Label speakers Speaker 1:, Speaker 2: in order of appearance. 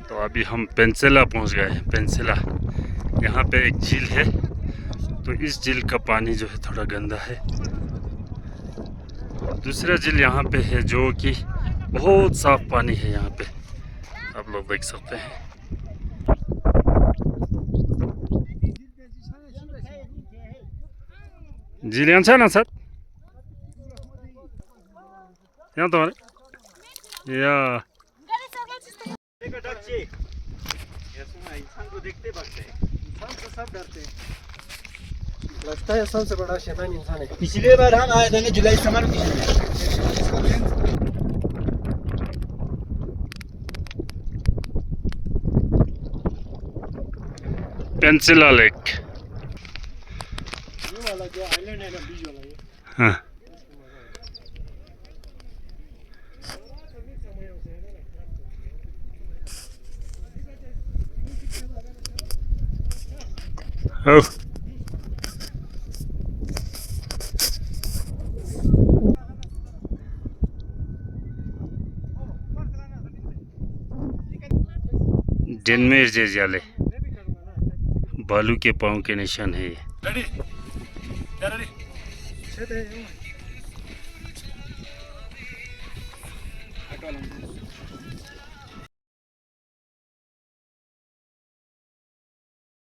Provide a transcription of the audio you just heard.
Speaker 1: तो अभी हम पेंसिला पहुंच गए हैं। पेंसिला, यहाँ पे एक झील है, तो इस झील का पानी जो है थोड़ा गंदा है। दूसरा झील यहाँ पे है जो कि बहुत साफ पानी है। यहाँ पे आप लोग देख सकते हैं। झील यहाँ ना सर, यहाँ तुम्हारे या
Speaker 2: इंसान को देखते भागते हैं, इंसान को सब डरते हैं। लगता है सबसे बड़ा शैतान इंसान है। पिछली बार हम आए थे ना जुलाई समर में।
Speaker 1: पेंसिला लेक।
Speaker 2: ये वाला जो आइलैंड है ना, बीच वाला ये।
Speaker 1: हाँ। Oh. डेनमेर जेजाले बालू के पाँव के निशान है ये।